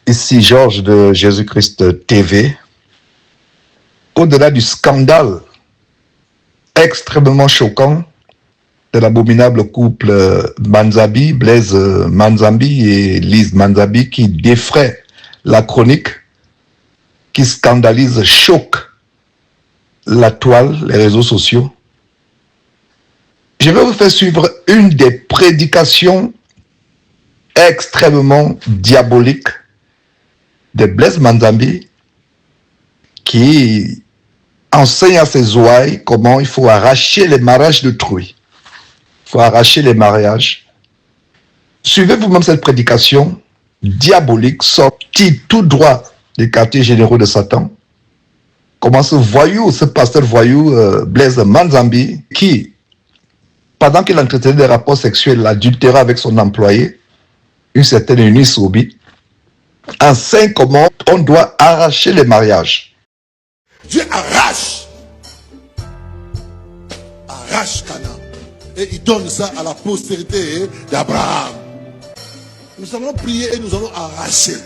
Ici Georges de Jésus-Christ TV. Au-delà du scandale extrêmement choquant de l'abominable couple Manzabi, Blaise Manzabi et Lise Manzabi qui défraie la chronique, qui scandalise, choque la toile, les réseaux sociaux. Je vais vous faire suivre une des prédications extrêmement diaboliques de Blaise Manzabi qui enseigne à ses ouailles comment il faut arracher les mariages d'autrui. Il faut arracher les mariages. Suivez vous-même cette prédication diabolique sortie tout droit des quartiers généraux de Satan. Comment ce voyou, ce pasteur voyou Blaise Manzabi, qui, pendant qu'il entretenait des rapports sexuels, adultéra avec son employé, une certaine Eunice Obi, enseigne comment on doit arracher les mariages. Dieu arrache Canaan et il donne ça à la postérité d'Abraham. Nous allons prier et nous allons arracher.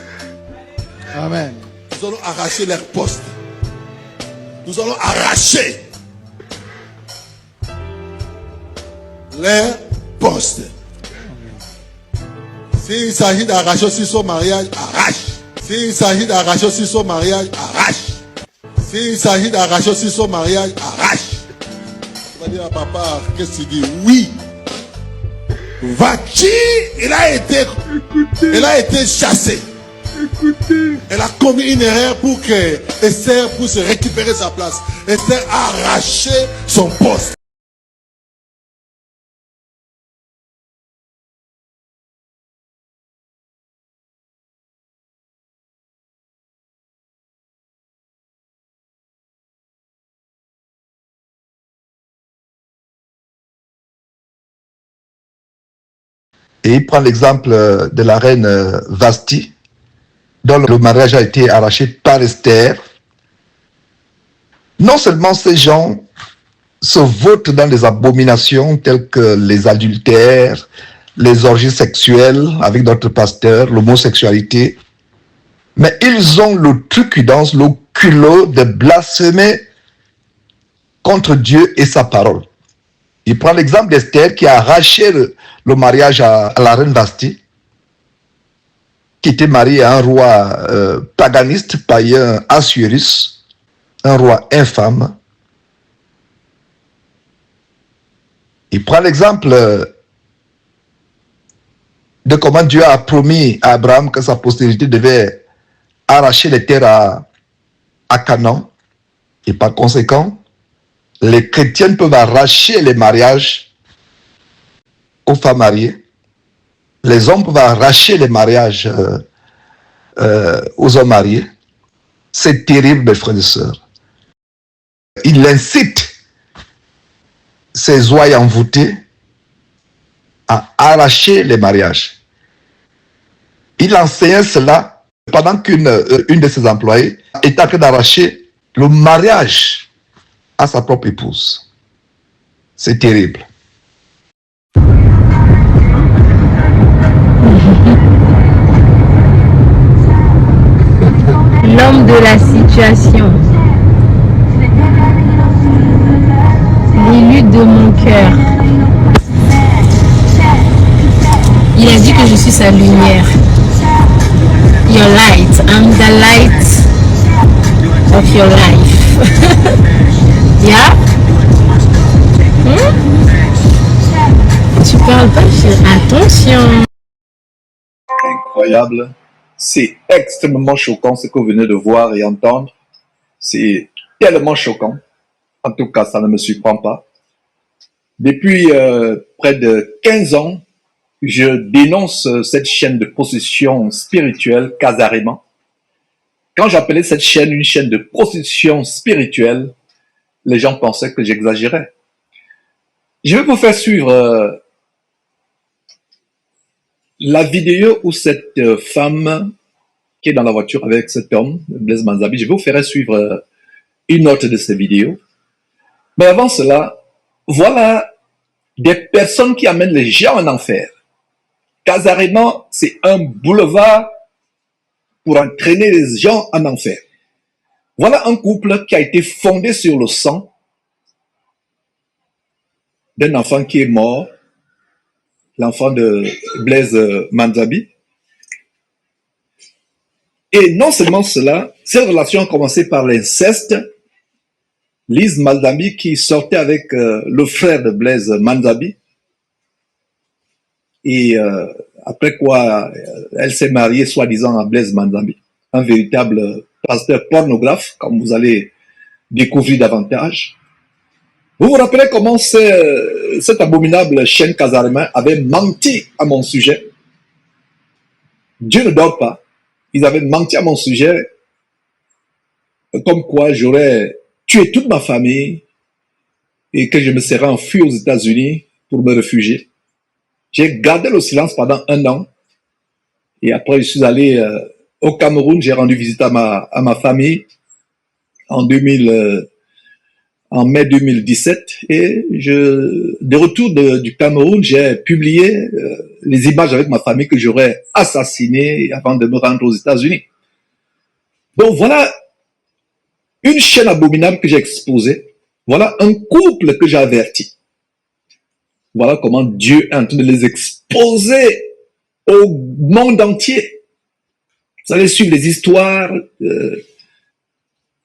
Amen. Nous allons arracher leurs postes. Nous allons arracher leurs postes. S'il s'agit d'arracher aussi son mariage, arrache. S'il s'agit d'arracher aussi son mariage, arrache. S'il s'agit d'arracher aussi son mariage, arrache. On va dire à papa, qu'est-ce que tu dis? Oui. Va-t-il? Elle a été chassée. Écoutez. Elle a commis une erreur pour que Esther puisse récupérer sa place. Esther a arraché son poste. Et il prend l'exemple de la reine Vasti, dont le mariage a été arraché par Esther. Non seulement ces gens se votent dans des abominations telles que les adultères, les orgies sexuelles avec d'autres pasteurs, l'homosexualité, mais ils ont l'outrecuidance, le culot de blasphémer contre Dieu et sa parole. Il prend l'exemple d'Esther qui a arraché le mariage à la reine Vasti, qui était mariée à un roi paganiste, païen, Assuérus, un roi infâme. Il prend l'exemple de comment Dieu a promis à Abraham que sa postérité devait arracher les terres à Canaan. Et par conséquent, les chrétiens peuvent arracher les mariages aux femmes mariées. Les hommes peuvent arracher les mariages aux hommes mariés. C'est terrible, mes frères et sœurs. Il incite ses ouailles envoûtées à arracher les mariages. Il enseignait cela pendant qu'une de ses employées était en train d'arracher le mariage à sa propre épouse. C'est terrible. L'homme de la situation, l'élu de mon cœur. Il a dit que je suis sa lumière. Your light, I'm the light of your life. Yeah? Tu parles pas, attention. Incroyable. C'est extrêmement choquant ce que vous venez de voir et entendre. C'est tellement choquant. En tout cas, ça ne me surprend pas. Depuis près de 15 ans, je dénonce cette chaîne de possession spirituelle, Casarema. Quand j'appelais cette chaîne une chaîne de prostitution spirituelle, les gens pensaient que j'exagérais. Je vais vous faire suivre la vidéo où cette femme qui est dans la voiture avec cet homme, Blaise Manzabi, je vais vous faire suivre une autre de ces vidéos. Mais avant cela, voilà des personnes qui amènent les gens en enfer. Casarema, c'est un boulevard pour entraîner les gens en enfer. Voilà un couple qui a été fondé sur le sang d'un enfant qui est mort, l'enfant de Blaise Manzabi. Et non seulement cela, cette relation a commencé par l'inceste. Lise Manzabi qui sortait avec le frère de Blaise Manzabi. Et après quoi, elle s'est mariée soi-disant à Blaise Manzabi, un véritable pasteur pornographe, comme vous allez découvrir davantage. Vous vous rappelez comment cette abominable chaîne Casarema avait menti à mon sujet? Dieu ne dort pas. Ils avaient menti à mon sujet, comme quoi j'aurais tué toute ma famille et que je me serais enfui aux États-Unis pour me réfugier. J'ai gardé le silence pendant 1 an et après je suis allé au Cameroun, j'ai rendu visite à ma famille en mai 2017 et de retour du Cameroun, j'ai publié les images avec ma famille que j'aurais assassinées avant de me rendre aux États-Unis. Donc voilà une chaîne abominable que j'ai exposée. Voilà un couple que j'ai averti. Voilà comment Dieu est en train de les exposer au monde entier. Vous allez suivre les histoires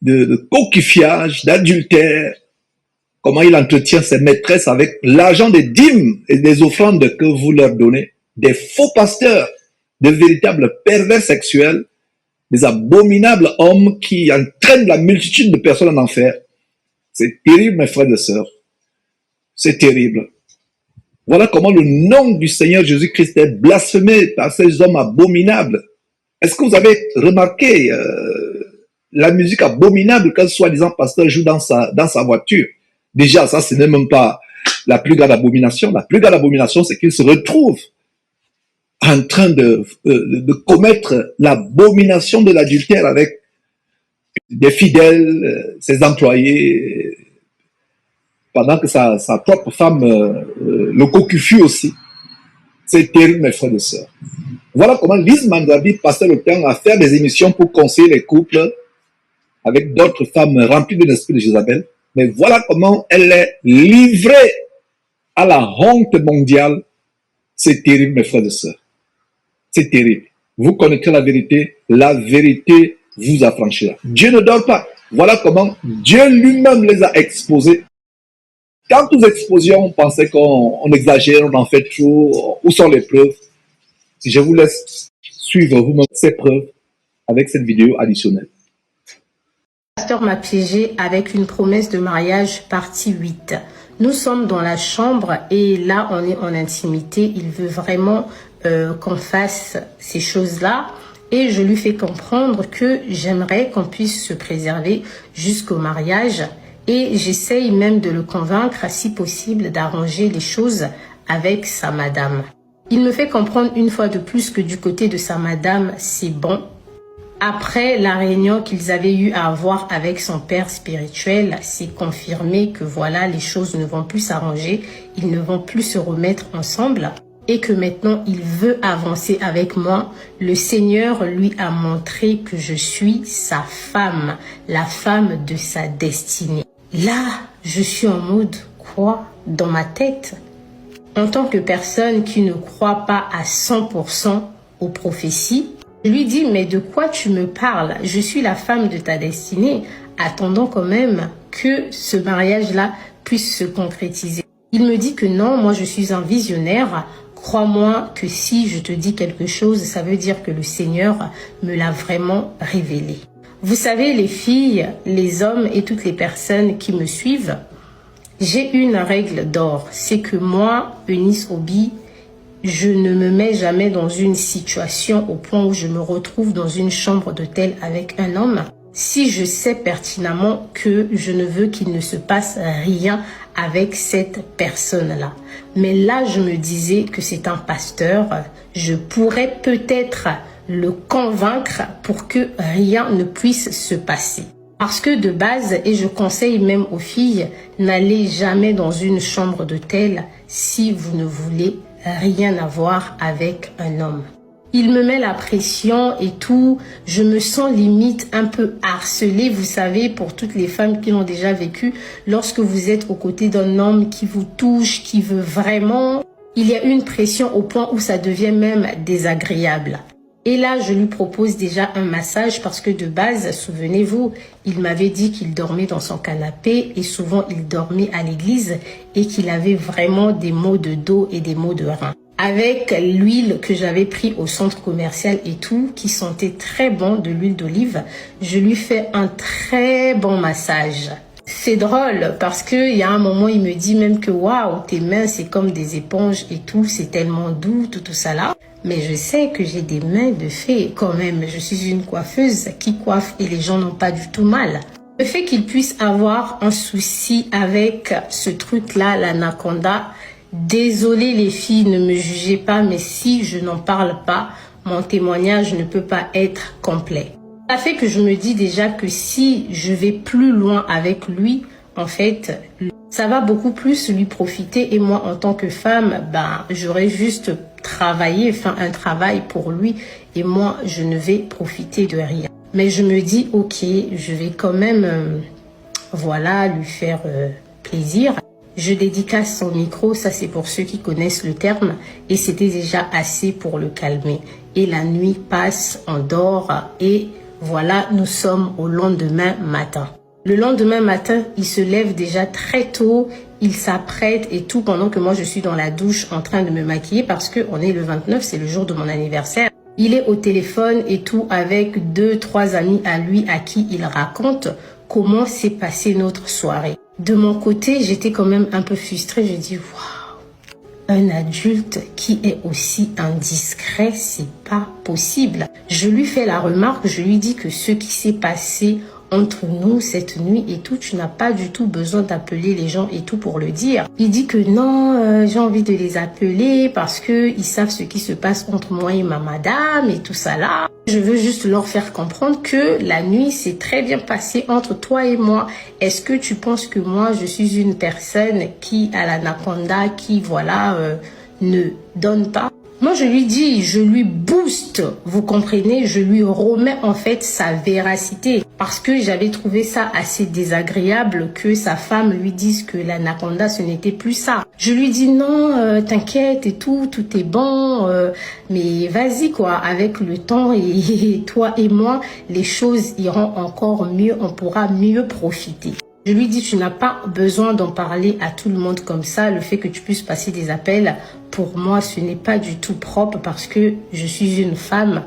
de coquifiage, d'adultère, comment il entretient ses maîtresses avec l'argent des dîmes et des offrandes que vous leur donnez, des faux pasteurs, de véritables pervers sexuels, des abominables hommes qui entraînent la multitude de personnes en enfer. C'est terrible, mes frères et sœurs. C'est terrible. Voilà comment le nom du Seigneur Jésus-Christ est blasphémé par ces hommes abominables. Est-ce que vous avez remarqué la musique abominable qu'un soi-disant pasteur joue dans sa voiture? Déjà, ça, ce n'est même pas la plus grande abomination. La plus grande abomination, c'est qu'il se retrouve en train de commettre l'abomination de l'adultère avec des fidèles, ses employés, pendant que sa propre femme le cocufie aussi. C'est terrible, mes frères et sœurs. Voilà comment Lise Manzabi passait le temps à faire des émissions pour conseiller les couples avec d'autres femmes remplies de l'esprit de Jézabel. Mais voilà comment elle est livrée à la honte mondiale. C'est terrible, mes frères et sœurs. C'est terrible. Vous connaîtrez la vérité vous affranchira. Dieu ne dort pas. Voilà comment Dieu lui-même les a exposés. Quand nous exposions, on pensait qu'on exagère, on en fait trop. Où sont les preuves? Si je vous laisse suivre vous-même ces preuves avec cette vidéo additionnelle. Le pasteur m'a piégé avec une promesse de mariage partie 8. Nous sommes dans la chambre et là on est en intimité. Il veut vraiment qu'on fasse ces choses-là et je lui fais comprendre que j'aimerais qu'on puisse se préserver jusqu'au mariage et j'essaye même de le convaincre si possible d'arranger les choses avec sa madame. Il me fait comprendre une fois de plus que du côté de sa madame c'est bon. Après la réunion qu'ils avaient eu à avoir avec son père spirituel, c'est confirmé que voilà, les choses ne vont plus s'arranger, ils ne vont plus se remettre ensemble et que maintenant il veut avancer avec moi. Le Seigneur lui a montré que je suis sa femme, la femme de sa destinée. Là, je suis en mode quoi dans ma tête? En tant que personne qui ne croit pas à 100% aux prophéties, je lui dis, mais de quoi tu me parles? Je suis la femme de ta destinée. Attendons quand même que ce mariage-là puisse se concrétiser. Il me dit que non, moi je suis un visionnaire. Crois-moi que si je te dis quelque chose, ça veut dire que le Seigneur me l'a vraiment révélé. Vous savez, les filles, les hommes et toutes les personnes qui me suivent, j'ai une règle d'or. C'est que moi, Eunice Obi, je ne me mets jamais dans une situation au point où je me retrouve dans une chambre d'hôtel avec un homme si je sais pertinemment que je ne veux qu'il ne se passe rien avec cette personne-là. Mais là, je me disais que c'est un pasteur, je pourrais peut-être le convaincre pour que rien ne puisse se passer. Parce que de base, et je conseille même aux filles, n'allez jamais dans une chambre d'hôtel si vous ne voulez rien avoir avec un homme. Il me met la pression et tout. Je me sens limite un peu harcelée, vous savez, pour toutes les femmes qui l'ont déjà vécu. Lorsque vous êtes aux côtés d'un homme qui vous touche, qui veut vraiment, il y a une pression au point où ça devient même désagréable. Et là, je lui propose déjà un massage parce que de base, souvenez-vous, il m'avait dit qu'il dormait dans son canapé et souvent il dormait à l'église et qu'il avait vraiment des maux de dos et des maux de rein. Avec l'huile que j'avais pris au centre commercial et tout, qui sentait très bon, de l'huile d'olive, je lui fais un très bon massage. C'est drôle parce que il y a un moment, il me dit même que waouh, tes mains c'est comme des éponges et tout, c'est tellement doux, tout ça là. Mais je sais que j'ai des mains de fée quand même. Je suis une coiffeuse qui coiffe et les gens n'ont pas du tout mal. Le fait qu'il puisse avoir un souci avec ce truc-là, l'anaconda, désolé les filles, ne me jugez pas, mais si je n'en parle pas, mon témoignage ne peut pas être complet. Ça fait que je me dis déjà que si je vais plus loin avec lui, en fait, ça va beaucoup plus lui profiter et moi en tant que femme, j'aurais juste travaillé, fait un travail pour lui et moi je ne vais profiter de rien. Mais je me dis ok, je vais quand même lui faire plaisir. Je dédicace son micro, ça c'est pour ceux qui connaissent le terme et c'était déjà assez pour le calmer. Et la nuit passe, on dort et voilà, nous sommes au lendemain matin. Le lendemain matin, il se lève déjà très tôt, il s'apprête et tout pendant que moi je suis dans la douche en train de me maquiller parce que on est le 29, c'est le jour de mon anniversaire. Il est au téléphone et tout avec 2-3 amis à lui à qui il raconte comment s'est passée notre soirée. De mon côté, j'étais quand même un peu frustrée, je dis waouh, un adulte qui est aussi indiscret, c'est pas possible. Je lui fais la remarque, je lui dis que ce qui s'est passé entre nous cette nuit et tout, tu n'as pas du tout besoin d'appeler les gens et tout pour le dire. Il dit que non, j'ai envie de les appeler parce que ils savent ce qui se passe entre moi et ma madame et tout ça là. Je veux juste leur faire comprendre que la nuit s'est très bien passée entre toi et moi. Est-ce que tu penses que moi je suis une personne qui a l'anaconda, qui ne donne pas? Moi, je lui dis, je lui booste, vous comprenez, je lui remets en fait sa véracité parce que j'avais trouvé ça assez désagréable que sa femme lui dise que l'anaconda, ce n'était plus ça. Je lui dis non, t'inquiète et tout est bon, mais vas-y quoi, avec le temps et toi et moi, les choses iront encore mieux, on pourra mieux profiter. Je lui dis, tu n'as pas besoin d'en parler à tout le monde comme ça. Le fait que tu puisses passer des appels, pour moi, ce n'est pas du tout propre parce que je suis une femme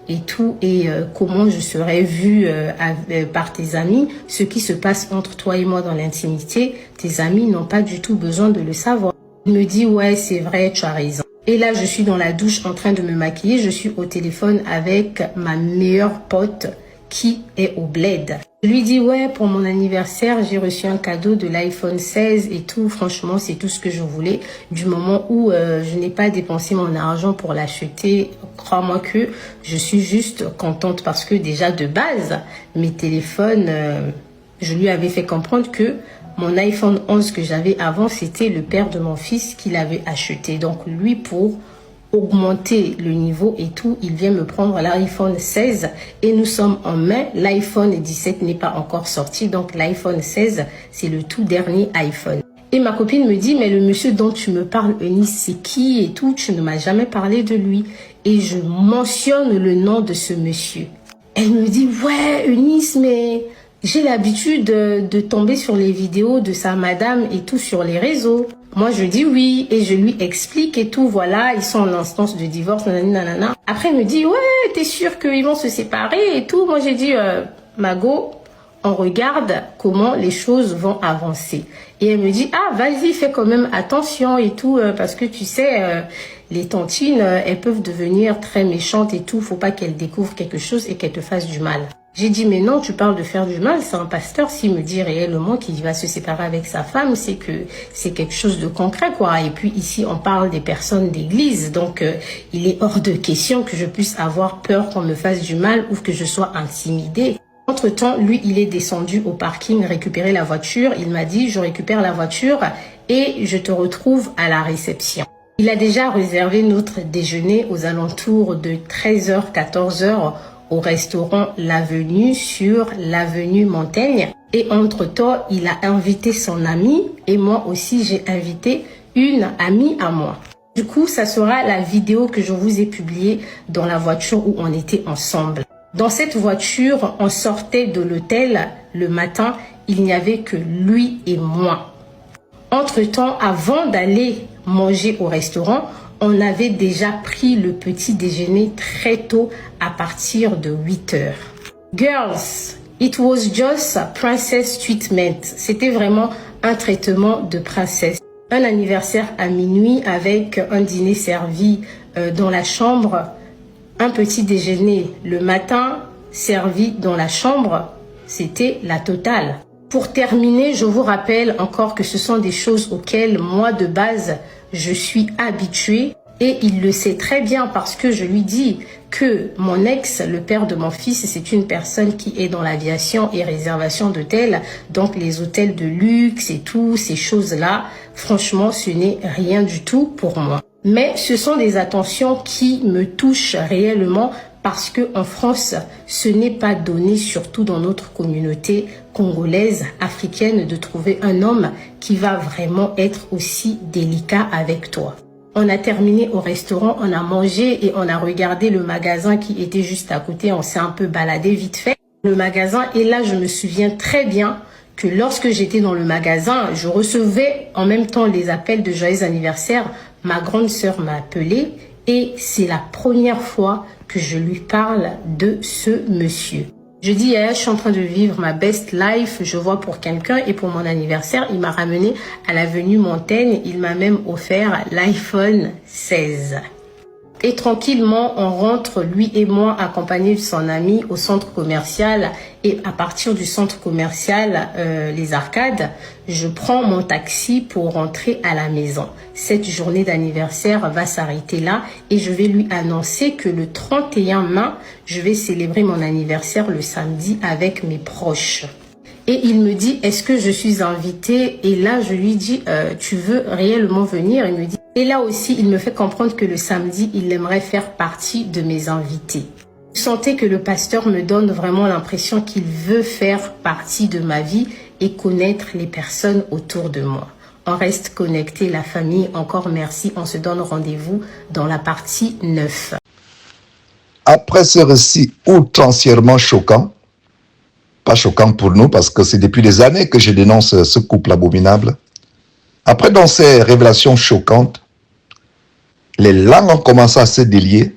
et tout. Et comment je serais vue par tes amis, ce qui se passe entre toi et moi dans l'intimité, tes amis n'ont pas du tout besoin de le savoir. Il me dit, ouais, c'est vrai, tu as raison. Et là, je suis dans la douche en train de me maquiller. Je suis au téléphone avec ma meilleure pote qui est au bled. Je lui dis, ouais, pour mon anniversaire, j'ai reçu un cadeau de l'iPhone 16 et tout. Franchement, c'est tout ce que je voulais. Du moment où je n'ai pas dépensé mon argent pour l'acheter, crois-moi que je suis juste contente parce que déjà de base, mes téléphones, je lui avais fait comprendre que mon iPhone 11 que j'avais avant, c'était le père de mon fils qui l'avait acheté. Donc lui, pour augmenter le niveau et tout, il vient me prendre l'iPhone 16 et nous sommes en mai, l'iPhone 17 n'est pas encore sorti, donc l'iPhone 16 c'est le tout dernier iPhone. Et ma copine me dit, mais le monsieur dont tu me parles, Eunice, c'est qui et tout, tu ne m'as jamais parlé de lui. Et je mentionne le nom de ce monsieur. Elle me dit, ouais Eunice, mais j'ai l'habitude de tomber sur les vidéos de sa madame et tout sur les réseaux. Moi, je dis oui et je lui explique et tout. Voilà, ils sont en instance de divorce, nanana. Après, elle me dit, ouais, t'es sûre qu'ils vont se séparer et tout. Moi, j'ai dit, Mago, on regarde comment les choses vont avancer. Et elle me dit, ah, vas-y, fais quand même attention et tout, parce que tu sais, les tantines, elles peuvent devenir très méchantes et tout. Faut pas qu'elles découvrent quelque chose et qu'elles te fassent du mal. J'ai dit, mais non, tu parles de faire du mal, c'est un pasteur. S'il me dit réellement qu'il va se séparer avec sa femme, c'est que c'est quelque chose de concret, quoi. Et puis ici, on parle des personnes d'église. Donc, il est hors de question que je puisse avoir peur qu'on me fasse du mal ou que je sois intimidée. Entre-temps, lui, il est descendu au parking récupérer la voiture. Il m'a dit, je récupère la voiture et je te retrouve à la réception. Il a déjà réservé notre déjeuner aux alentours de 13h, 14h au restaurant L'Avenue sur l'avenue Montaigne. Et entre-temps, il a invité son ami et moi aussi j'ai invité une amie à moi. Du coup, ça sera la vidéo que je vous ai publiée dans la voiture où on était ensemble. Dans cette voiture, on sortait de l'hôtel le matin, il n'y avait que lui et moi. Entre-temps, avant d'aller manger au restaurant, on avait déjà pris le petit déjeuner très tôt à partir de 8h. Girls, it was just a princess treatment. C'était vraiment un traitement de princesse. Un anniversaire à minuit avec un dîner servi dans la chambre, un petit déjeuner le matin servi dans la chambre, c'était la totale. Pour terminer, je vous rappelle encore que ce sont des choses auxquelles moi de base je suis habituée et il le sait très bien parce que je lui dis que mon ex, le père de mon fils, c'est une personne qui est dans l'aviation et réservation d'hôtels, donc les hôtels de luxe et tout, ces choses-là, franchement, ce n'est rien du tout pour moi. Mais ce sont des attentions qui me touchent réellement parce que en France, ce n'est pas donné, surtout dans notre communauté congolaise, africaine, de trouver un homme qui va vraiment être aussi délicat avec toi. On a terminé au restaurant, on a mangé et on a regardé le magasin qui était juste à côté. On s'est un peu baladé vite fait. Le magasin, et là, je me souviens très bien que lorsque j'étais dans le magasin, je recevais en même temps les appels de joyeux anniversaire. Ma grande sœur m'a appelé et c'est la première fois que je lui parle de ce monsieur. Je dis, je suis en train de vivre ma best life, je vois pour quelqu'un et pour mon anniversaire, il m'a ramené à l'avenue Montaigne, il m'a même offert l'iPhone 16. Et tranquillement, on rentre, lui et moi, accompagnés de son ami au centre commercial. Et à partir du centre commercial, les Arcades, je prends mon taxi pour rentrer à la maison. Cette journée d'anniversaire va s'arrêter là et je vais lui annoncer que le 31 mai, je vais célébrer mon anniversaire le samedi avec mes proches. Et il me dit, est-ce que je suis invitée? Et là, je lui dis, tu veux réellement venir? Il me dit, et là aussi, il me fait comprendre que le samedi, il aimerait faire partie de mes invités. Vous sentez que le pasteur me donne vraiment l'impression qu'il veut faire partie de ma vie et connaître les personnes autour de moi. On reste connecté, la famille. Encore merci. On se donne rendez-vous dans la partie 9. Après ce récit outrancièrement choquant, pas choquant pour nous parce que c'est depuis des années que je dénonce ce couple abominable. Après, dans ces révélations choquantes, les langues ont commencé à se délier.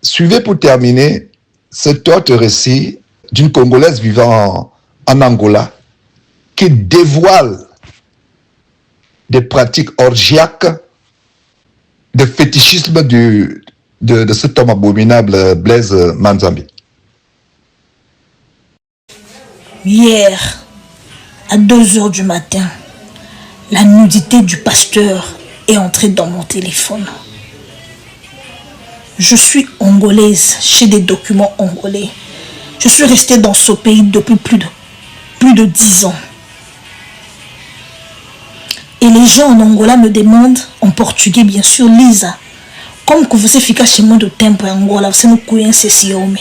Suivez pour terminer cet autre récit d'une Congolaise vivant en Angola qui dévoile des pratiques orgiaques, de fétichisme de cet homme abominable, Blaise Manzambi. Hier, à 2h du matin, la nudité du pasteur est entrée dans mon téléphone. Je suis angolaise, j'ai des documents angolais. Je suis restée dans ce pays depuis plus de 10 ans. Et les gens en Angola me demandent, en portugais bien sûr, Lisa, comme que vous efficace chez moi de tempo en Angola, vous nous connaissez si homme.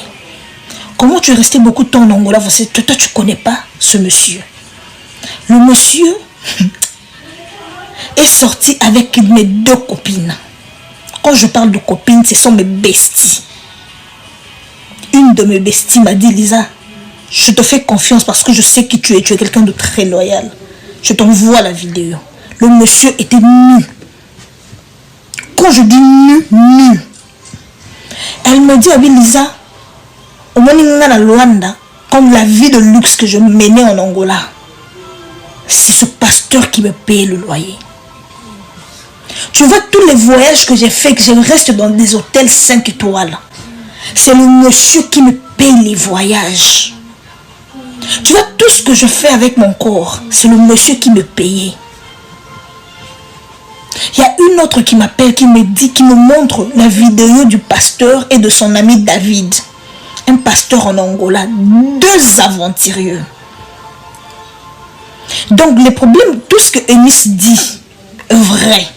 Comment tu es resté beaucoup de temps en Angola? Toi, tu ne connais pas ce monsieur. Le monsieur est sorti avec mes 2 copines. Quand je parle de copines, ce sont mes besties. Une de mes besties m'a dit, Lisa, je te fais confiance parce que je sais qui tu es. Tu es quelqu'un de très loyal. Je t'envoie la vidéo. Le monsieur était nu. Quand je dis nu, nu. Elle me dit, ah oui, Lisa, au moins, la Luanda, comme la vie de luxe que je menais en Angola, c'est ce pasteur qui me payait le loyer. Tu vois tous les voyages que j'ai fait, que je reste dans des hôtels 5 étoiles. C'est le monsieur qui me paye les voyages. Tu vois tout ce que je fais avec mon corps, c'est le monsieur qui me payait. Il y a une autre qui m'appelle, qui me dit, qui me montre la vidéo du pasteur et de son ami David. Un pasteur en Angola, 2 aventurieux. Donc les problèmes, tout ce que Eunice dit est vrai.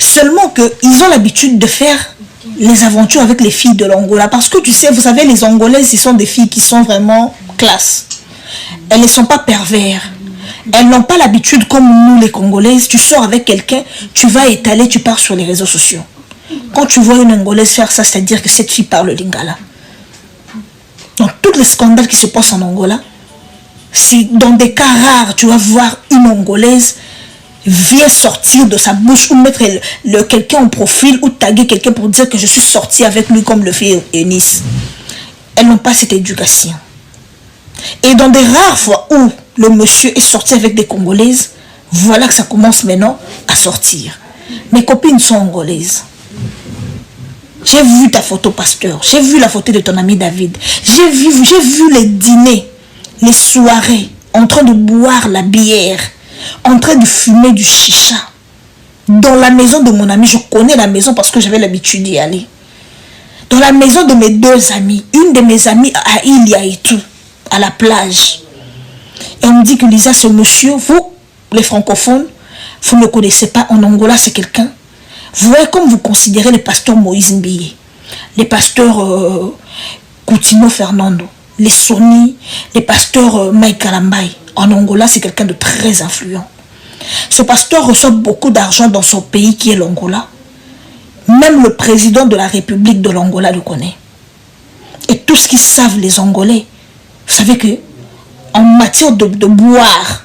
Seulement qu'ils ont l'habitude de faire les aventures avec les filles de l'Angola. Parce que tu sais, vous savez, les Angolaises, ce sont des filles qui sont vraiment classe. Elles ne sont pas pervers. Elles n'ont pas l'habitude comme nous les Congolaises. Tu sors avec quelqu'un, tu vas étaler, tu pars sur les réseaux sociaux. Quand tu vois une Angolaise faire ça, c'est-à-dire que cette fille parle lingala. Dans tous les scandales qui se passent en Angola, si dans des cas rares, tu vas voir une Angolaise vient sortir de sa bouche ou mettre quelqu'un en profil ou taguer quelqu'un pour dire que je suis sortie avec lui comme le fait Eunice. Elles n'ont pas cette éducation. Et dans des rares fois où le monsieur est sorti avec des Congolaises, voilà que ça commence maintenant à sortir. Mes copines sont angolaises. J'ai vu ta photo, pasteur. J'ai vu la photo de ton ami David. J'ai vu les dîners, les soirées, en train de boire la bière, en train de fumer du chicha. Dans la maison de mon ami, je connais la maison parce que j'avais l'habitude d'y aller. Dans la maison de mes deux amis, une de mes amies à Ilia et tout, à la plage. Et on me dit que Lisa, ce monsieur, vous, les francophones, vous ne le connaissez pas. En Angola, c'est quelqu'un. Vous voyez comme vous considérez le pasteur Moïse Mbiye, les pasteurs Coutinho Fernando, les Sony, les pasteurs Mike Kalambai. En Angola, c'est quelqu'un de très influent. Ce pasteur reçoit beaucoup d'argent dans son pays qui est l'Angola. Même le président de la République de l'Angola le connaît. Et tout ce qu'ils savent, les Angolais, vous savez que en matière de boire,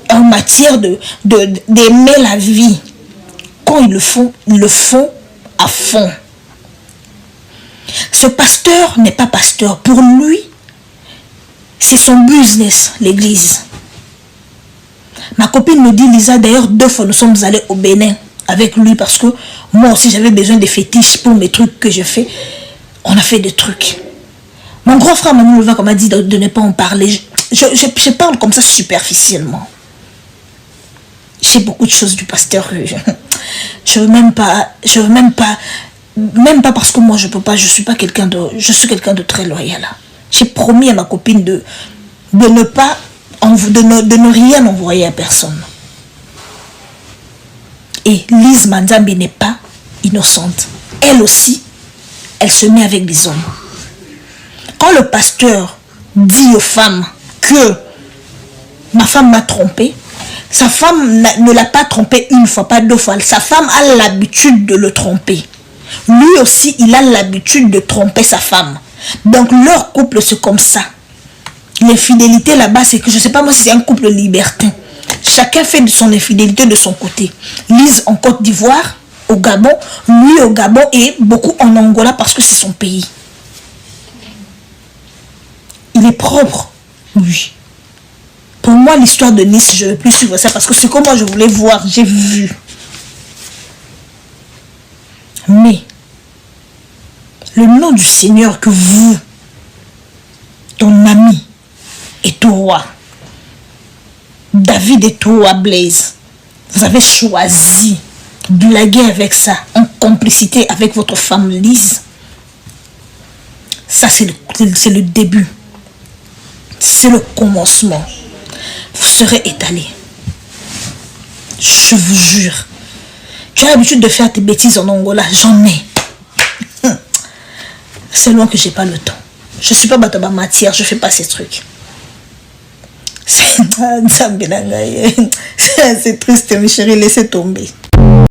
en matière d'aimer la vie, quand ils le font à fond. Ce pasteur n'est pas pasteur. Pour lui, c'est son business, l'église. Ma copine me dit, Lisa, d'ailleurs, 2 fois nous sommes allés au Bénin avec lui parce que moi aussi j'avais besoin de fétiches pour mes trucs que je fais. On a fait des trucs. Mon grand frère Manu Leva m'a dit de ne pas en parler. Je parle comme ça superficiellement. J'ai beaucoup de choses du pasteur. Je veux même pas, même pas parce que moi je peux pas, je suis quelqu'un de très loyal. J'ai promis à ma copine de ne rien envoyer à personne. Et Lise Manzambi n'est pas innocente. Elle aussi, elle se met avec des hommes. Quand le pasteur dit aux femmes que ma femme m'a trompé, sa femme ne l'a pas trompé 1 fois, pas 2 fois. Sa femme a l'habitude de le tromper. Lui aussi, il a l'habitude de tromper sa femme. Donc, leur couple, c'est comme ça. L'infidélité là-bas, c'est que, je ne sais pas moi si c'est un couple libertin. Chacun fait de son infidélité de son côté. Lise en Côte d'Ivoire, au Gabon, lui au Gabon et beaucoup en Angola parce que c'est son pays. Il est propre, lui. Pour moi, l'histoire de Nice, je ne veux plus suivre ça parce que c'est comme moi je voulais voir, j'ai vu. Mais, le nom du Seigneur que vous, ton ami, et toi, David et toi, Blaise, vous avez choisi de blaguer avec ça, en complicité avec votre femme Lise. Ça, c'est le début. C'est le commencement. Vous serez étalé. Je vous jure. Tu as l'habitude de faire tes bêtises en Angola. J'en ai. Seulement que j'ai pas le temps. Je suis pas bataba matière. Je fais pas ces trucs. C'est triste, mes chéris. Laissez tomber.